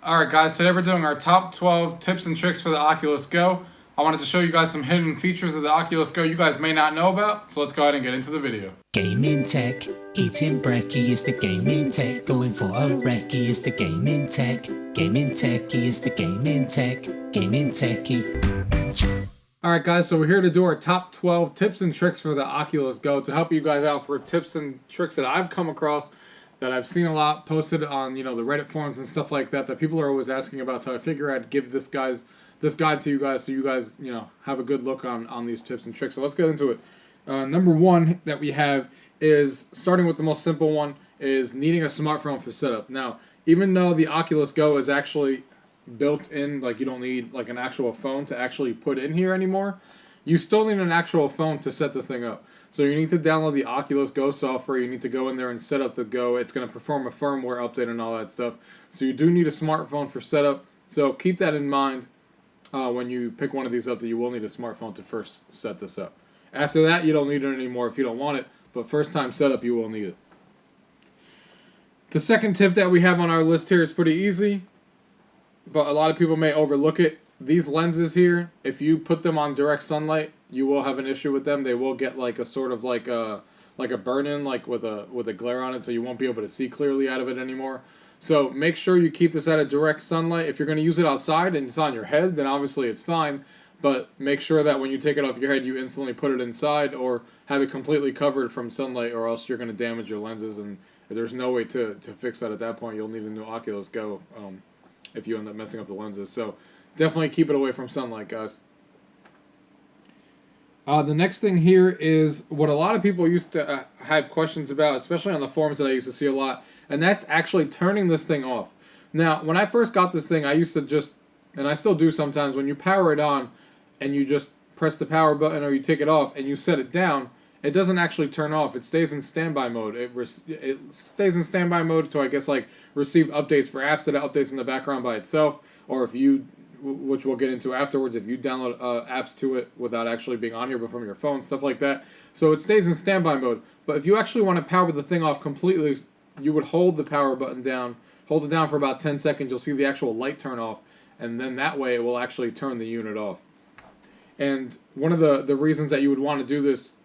Alright guys, today we're doing our top 12 tips and tricks for the Oculus Go. I wanted to show you guys some hidden features of the Oculus Go you guys may not know about, so let's go ahead and get into the video. Gaming tech, eating brekkie is the gaming tech, going for a recce is the gaming tech, techie is the gaming tech, gaming techie. Alright guys, so we're here to do our top 12 tips and tricks for the Oculus Go to help you guys out for tips and tricks that I've come across that I've seen a lot posted on, the Reddit forums and stuff like that people are always asking about. So I figure I'd give this guide to you guys so you guys, have a good look on these tips and tricks. So let's get into it. Number one that we have is, starting with the most simple one, is needing a smartphone for setup. Now, even though the Oculus Go is actually built in, like you don't need like an actual phone to actually put in here anymore, you still need an actual phone to set the thing up. So you need to download the Oculus Go software. You need to go in there and set up the Go. It's going to perform a firmware update and all that stuff. So you do need a smartphone for setup. So keep that in mind when you pick one of these up, that you will need a smartphone to first set this up. After that, you don't need it anymore if you don't want it. But first time setup, you will need it. The second tip that we have on our list here is pretty easy, but a lot of people may overlook it. These lenses here, if you put them on direct sunlight, you will have an issue with them. They will get like a sort of like a burn-in, like with a glare on it, so you won't be able to see clearly out of it anymore. So make sure you keep this out of direct sunlight. If you're going to use it outside and it's on your head, then obviously it's fine. But make sure that when you take it off your head, you instantly put it inside or have it completely covered from sunlight, or else you're going to damage your lenses. And there's no way to fix that at that point. You'll need a new Oculus Go if you end up messing up the lenses. So definitely keep it away from sunlight, guys. The next thing here is what a lot of people used to have questions about, especially on the forums that I used to see a lot, and that's actually turning this thing off. Now, when I first got this thing, I used to just, and I still do sometimes, when you power it on and you just press the power button or you take it off and you set it down, it doesn't actually turn off. It stays in standby mode. It stays in standby mode to, I guess, like receive updates for apps that it updates in the background by itself, or if you, which we'll get into afterwards, if you download apps to it without actually being on here but from your phone, stuff like that. So it stays in standby mode. But if you actually want to power the thing off completely, you would hold the power button down, hold it down for about 10 seconds, you'll see the actual light turn off, and then that way it will actually turn the unit off. And one of the reasons that you would want to do this,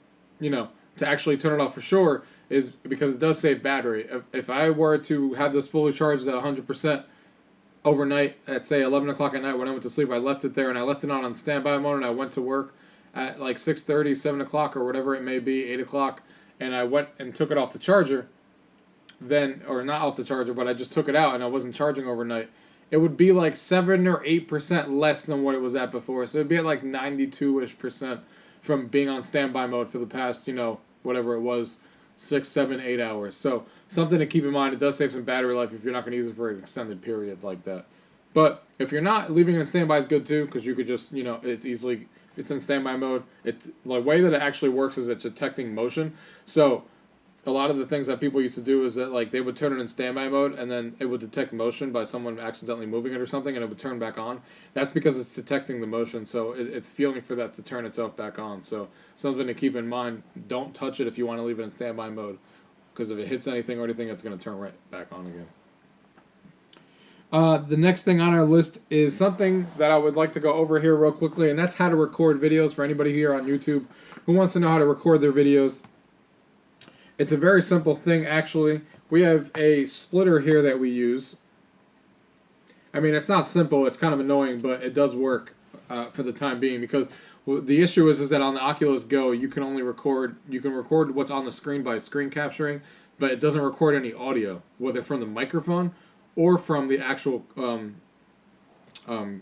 to actually turn it off for sure, is because it does save battery. If I were to have this fully charged at 100%, overnight at say 11 o'clock at night when I went to sleep, I left it there and I left it on standby mode, and I went to work at like 6:30, 7 o'clock or whatever it may be, 8 o'clock, and I went and took it off the charger, then, or not off the charger, but I just took it out and I wasn't charging overnight, it would be like 7 or 8% less than what it was at before. So it'd be at like 92-ish% from being on standby mode for the past, whatever it was, 6, 7, 8 hours. So something to keep in mind. It does save some battery life if you're not going to use it for an extended period like that. But if you're not, leaving it in standby is good too, because you could just, it's easily, if it's in standby mode, the way that it actually works is it's detecting motion. So a lot of the things that people used to do is that, like, they would turn it in standby mode and then it would detect motion by someone accidentally moving it or something, and it would turn back on. That's because it's detecting the motion, so it's feeling for that to turn itself back on. So something to keep in mind. Don't touch it if you want to leave it in standby mode, because if it hits anything or anything, it's going to turn right back on again. The next thing on our list is something that I would like to go over here real quickly, and that's how to record videos for anybody here on YouTube who wants to know how to record their videos. It's a very simple thing, actually. We have a splitter here that we use. I mean, it's not simple, it's kind of annoying, but it does work for the time being, because the issue is that on the Oculus Go, you can record what's on the screen by screen capturing, but it doesn't record any audio, whether from the microphone or from the actual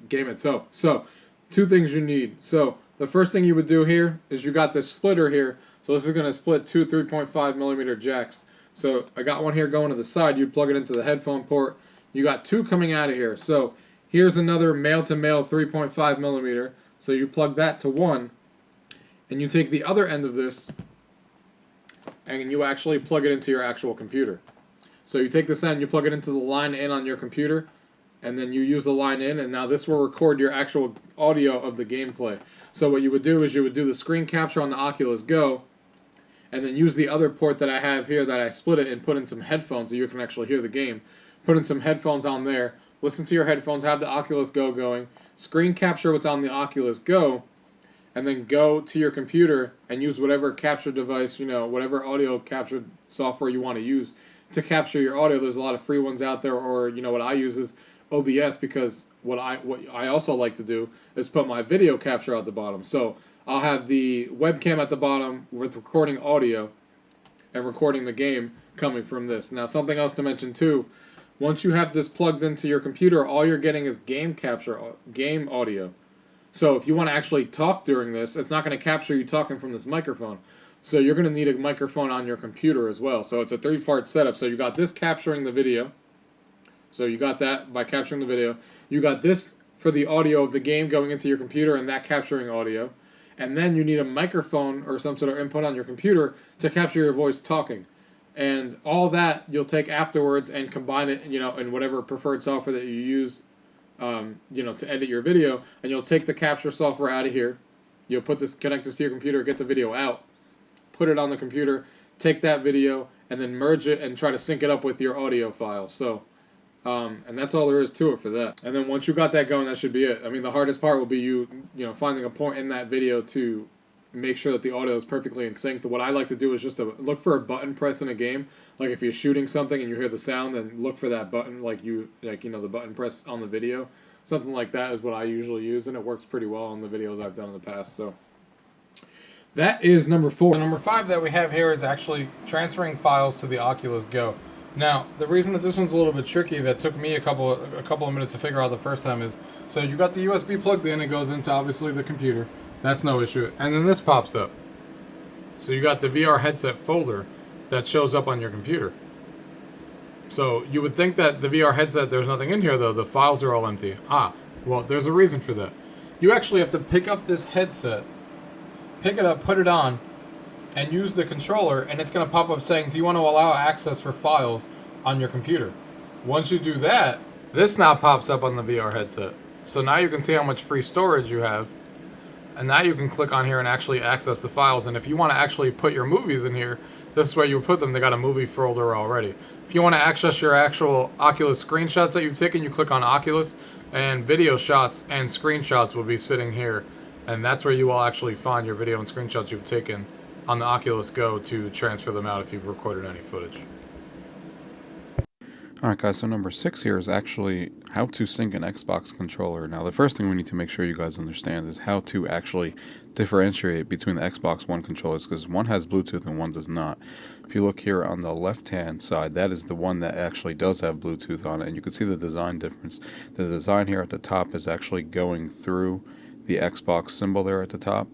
game itself. So, two things you need. So, the first thing you would do here is you got this splitter here. So this is going to split two 3.5 millimeter jacks. So I got one here going to the side. You plug it into the headphone port. You got two coming out of here. So here's another male-to-male 3.5 millimeter. So you plug that to one, and you take the other end of this, and you actually plug it into your actual computer. So you take this end, you plug it into the line in on your computer, and then you use the line in, and now this will record your actual audio of the gameplay. So what you would do is you would do the screen capture on the Oculus Go, and then use the other port that I have here that I split it and put in some headphones so you can actually hear the game. Put in some headphones on there, listen to your headphones, have the Oculus Go going, screen capture what's on the Oculus Go, and then go to your computer and use whatever capture device, whatever audio capture software you want to use to capture your audio. There's a lot of free ones out there, or what I use is OBS, because what I also like to do is put my video capture at the bottom. So I'll have the webcam at the bottom with recording audio and recording the game coming from this. Now, something else to mention too, once you have this plugged into your computer, all you're getting is game audio. So if you want to actually talk during this, it's not going to capture you talking from this microphone. So you're going to need a microphone on your computer as well. So it's a 3-part setup. So you got this capturing the video. So you got that by capturing the video. You got this for the audio of the game going into your computer and that capturing audio. And then you need a microphone or some sort of input on your computer to capture your voice talking. And all that you'll take afterwards and combine it, in whatever preferred software that you use, to edit your video. And you'll take the capture software out of here. You'll connect this to your computer, get the video out, put it on the computer, take that video, and then merge it and try to sync it up with your audio file. So, and that's all there is to it for that. And then once you got that going, that should be it. I mean, the hardest part will be you finding a point in that video to make sure that the audio is perfectly in sync. What I like to do is just to look for a button press in a game. Like if you're shooting something and you hear the sound, then look for that button, the button press on the video. Something like that is what I usually use, and it works pretty well on the videos I've done in the past. So that is number 4. The number 5 that we have here is actually transferring files to the Oculus Go. Now, the reason that this one's a little bit tricky, that took me a couple of minutes to figure out the first time, is so you got the USB plugged in, it goes into obviously the computer. That's no issue. And then this pops up. So you got the VR headset folder that shows up on your computer. So you would think that the VR headset, there's nothing in here though, the files are all empty. Well, there's a reason for that. You actually have to pick up this headset, pick it up, put it on, and use the controller, and it's going to pop up saying, do you want to allow access for files on your computer? Once you do that, this now pops up on the VR headset. So now you can see how much free storage you have, and now you can click on here and actually access the files. And if you want to actually put your movies in here, this is where you put them. They got a movie folder already. If you want to access your actual Oculus screenshots that you've taken, you click on Oculus, and video shots and screenshots will be sitting here. And that's where you will actually find your video and screenshots you've taken on the Oculus Go to transfer them out if you've recorded any footage. Alright guys, so number 6 here is actually how to sync an Xbox controller. Now the first thing we need to make sure you guys understand is how to actually differentiate between the Xbox One controllers, because one has Bluetooth and one does not. If you look here on the left hand side, that is the one that actually does have Bluetooth on it, and you can see the design difference. The design here at the top is actually going through the Xbox symbol there at the top,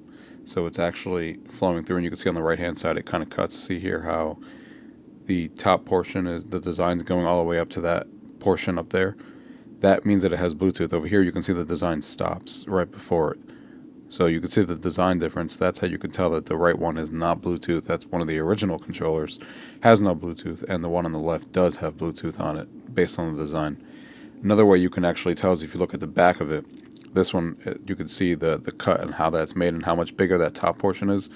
so it's actually flowing through, and you can see on the right hand side it kind of cuts. See here how the top portion is, the design's going all the way up to that portion up there. That means that it has Bluetooth. Over here you can see the design stops right before it. So you can see the design difference. That's how you can tell that the right one is not Bluetooth. That's one of the original controllers, has no Bluetooth, and the one on the left does have Bluetooth on it based on the design. Another way you can actually tell is if you look at the back of it. This one, you can see the cut and how that's made and how much bigger that top portion is,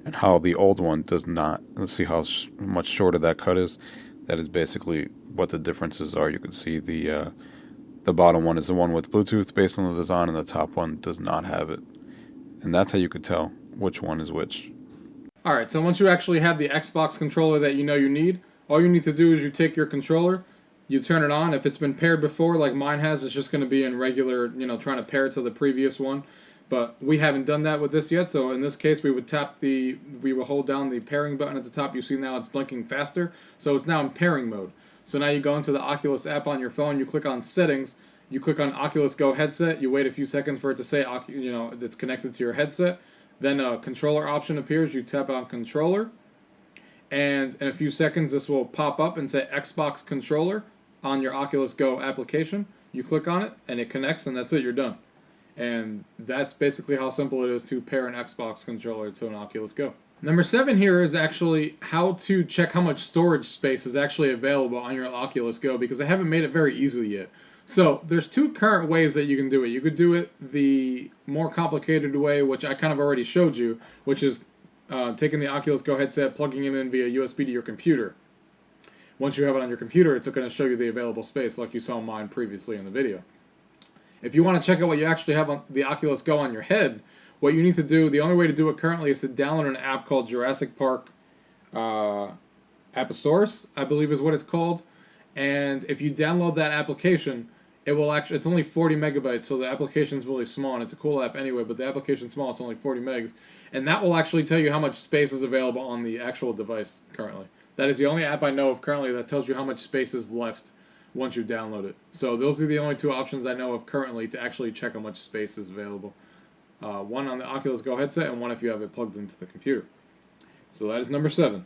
and how the old one does not. Let's see how much shorter that cut is. That is basically what the differences are. You can see the bottom one is the one with Bluetooth based on the design, and the top one does not have it. And that's how you could tell which one is which. Alright, so once you actually have the Xbox controller that you know you need, all you need to do is you take your controller, you turn it on. If it's been paired before, like mine has, it's just going to be in regular, trying to pair it to the previous one. But we haven't done that with this yet, so in this case we would hold down the pairing button at the top. You see now it's blinking faster, so it's now in pairing mode. So now you go into the Oculus app on your phone, you click on settings, you click on Oculus Go headset, you wait a few seconds for it to say, it's connected to your headset. Then a controller option appears, you tap on controller, and in a few seconds this will pop up and say Xbox controller on your Oculus Go application. You click on it and it connects, and that's it, you're done. And that's basically how simple it is to pair an Xbox controller to an Oculus Go. Number 7 here is actually how to check how much storage space is actually available on your Oculus Go, because they haven't made it very easy yet. So there's 2 current ways that you can do it. You could do it the more complicated way, which I kind of already showed you, which is taking the Oculus Go headset, plugging it in via USB to your computer. once you have it on your computer, it's going to show you the available space like you saw mine previously in the video. If you want to check out what you actually have on the Oculus Go on your head, what you need to do, the only way to do it currently is to download an app called Jurassic Park Apposaurus, I believe is what it's called. And if you download that application, it will actually, it's only 40 megabytes, so the application's really small, and it's a cool app anyway, but the application's small, it's only 40 megs. And that will actually tell you how much space is available on the actual device currently. That is the only app I know of currently that tells you how much space is left once you download it. So those are the only two options I know of currently to actually check how much space is available. One on the Oculus Go headset, and one if you have it plugged into the computer. So that is number 7.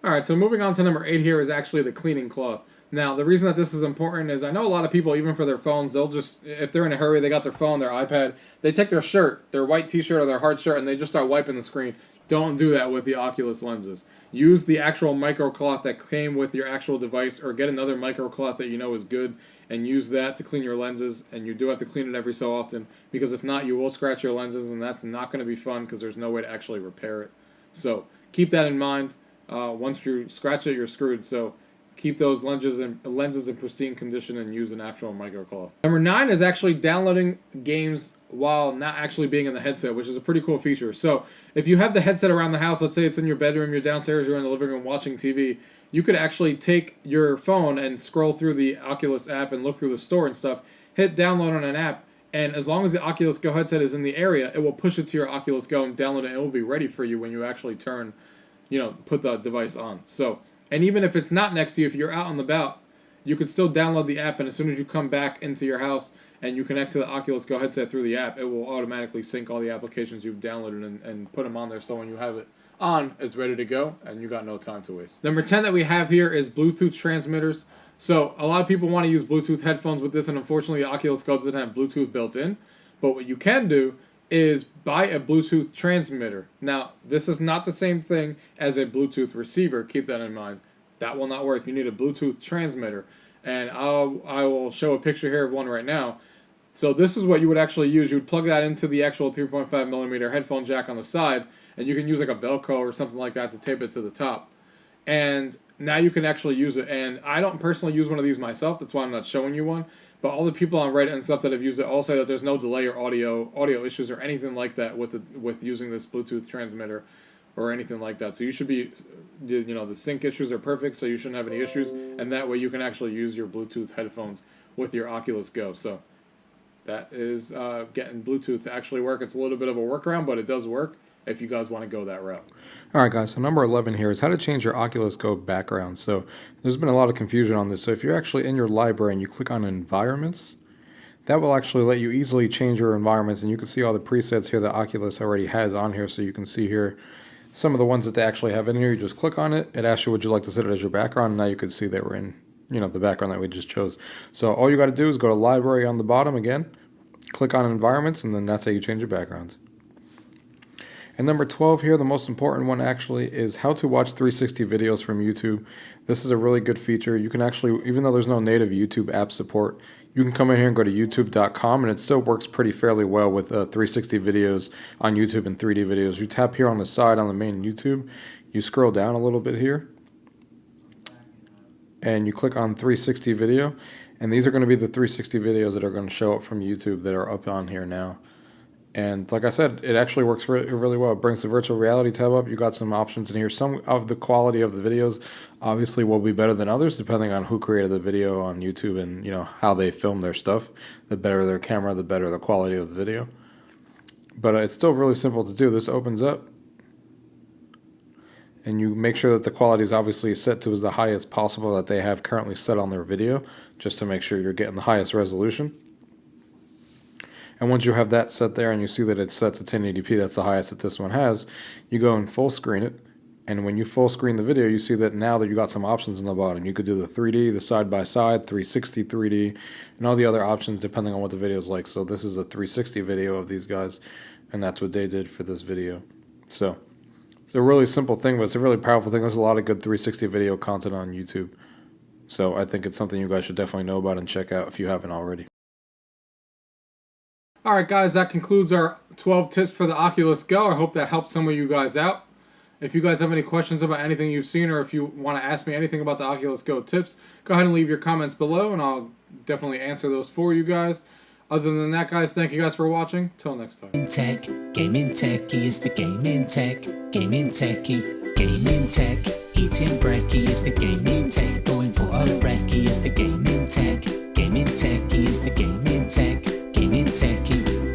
Alright, so moving on to number 8 here is actually the cleaning cloth. Now, the reason that this is important is I know a lot of people, even for their phones, they'll just, if they're in a hurry, they got their phone, their iPad, they take their shirt, their white t-shirt or their hard shirt, and they just start wiping the screen. Don't do that with the Oculus lenses. Use the actual microcloth that came with your actual device, or get another microcloth that you know is good, and use that to clean your lenses, and you do have to clean it every so often, because if not, you will scratch your lenses, and that's not going to be fun, because there's no way to actually repair it. So, keep that in mind. Once you scratch it, you're screwed. So keep those lenses in pristine condition and use an actual microcloth. Number 9 is actually downloading games while not actually being in the headset, which is a pretty cool feature. So if you have the headset around the house, let's say it's in your bedroom, you're downstairs, you're in the living room watching TV, you could actually take your phone and scroll through the Oculus app and look through the store and stuff, hit download on an app, and as long as the Oculus Go headset is in the area, it will push it to your Oculus Go and download it, and it will be ready for you when you actually put the device on. So, and even if it's not next to you, if you're out and about, you could still download the app, and as soon as you come back into your house and you connect to the Oculus Go headset through the app, it will automatically sync all the applications you've downloaded and put them on there, so when you have it on, it's ready to go, and you got no time to waste. Number 10 that we have here is Bluetooth transmitters. So, a lot of people want to use Bluetooth headphones with this, and unfortunately the Oculus Go doesn't have Bluetooth built in, but what you can do is buy a Bluetooth transmitter. Now, this is not the same thing as a Bluetooth receiver. Keep that in mind. That will not work. You need a Bluetooth transmitter. And I will show a picture here of one right now. So this is what you would actually use. You would plug that into the actual 3.5 millimeter headphone jack on the side, and you can use like a Velcro or something like that to tape it to the top. And now you can actually use it. And I don't personally use one of these myself. That's why I'm not showing you one. But all the people on Reddit and stuff that have used it all say that there's no delay or audio issues or anything like that with using this Bluetooth transmitter or anything like that. So you should be, the sync issues are perfect, so you shouldn't have any issues. And that way you can actually use your Bluetooth headphones with your Oculus Go. So that is getting Bluetooth to actually work. It's a little bit of a workaround, but it does work if you guys want to go that route. Alright guys, so number 11 here is how to change your Oculus Go background. So there's been a lot of confusion on this. So if you're actually in your library and you click on environments, that will actually let you easily change your environments, and you can see all the presets here that Oculus already has on here. So you can see here some of the ones that they actually have in here. You just click on it, it asks you would you like to set it as your background, and now you can see that we're in the background that we just chose. So all you got to do is go to library on the bottom again, click on environments, and then that's how you change your backgrounds. And number 12 here, the most important one actually, is how to watch 360 videos from YouTube. This is a really good feature. You can actually, even though there's no native YouTube app support, you can come in here and go to youtube.com, and it still works pretty fairly well with 360 videos on YouTube and 3D videos. You tap here on the side on the main YouTube, you scroll down a little bit here, and you click on 360 video, and these are going to be the 360 videos that are going to show up from YouTube that are up on here now. And like I said, it actually works really well. It brings the virtual reality tab up. You got some options in here. Some of the quality of the videos obviously will be better than others, depending on who created the video on YouTube and how they film their stuff. The better their camera, the better the quality of the video. But it's still really simple to do. This opens up, and you make sure that the quality is obviously set to the highest possible that they have currently set on their video, just to make sure you're getting the highest resolution. And once you have that set there and you see that it's set to 1080p, that's the highest that this one has, you go and full screen it. And when you full screen the video, you see that now that you got some options on the bottom. You could do the 3D, the side-by-side, 360 3D, and all the other options depending on what the video is like. So this is a 360 video of these guys, and that's what they did for this video. So it's a really simple thing, but it's a really powerful thing. There's a lot of good 360 video content on YouTube. So I think it's something you guys should definitely know about and check out if you haven't already. Alright guys, that concludes our 12 tips for the Oculus Go. I hope that helps some of you guys out. If you guys have any questions about anything you've seen, or if you want to ask me anything about the Oculus Go tips, go ahead and leave your comments below, and I'll definitely answer those for you guys. Other than that, guys, thank you guys for watching. Till next time. Gaming techie is the gaming tech, gaming techie, gaming tech. Eating brekkie is the gaming tech, going for a recce is the gaming tech, gaming techie is the gaming tech, gaming techie.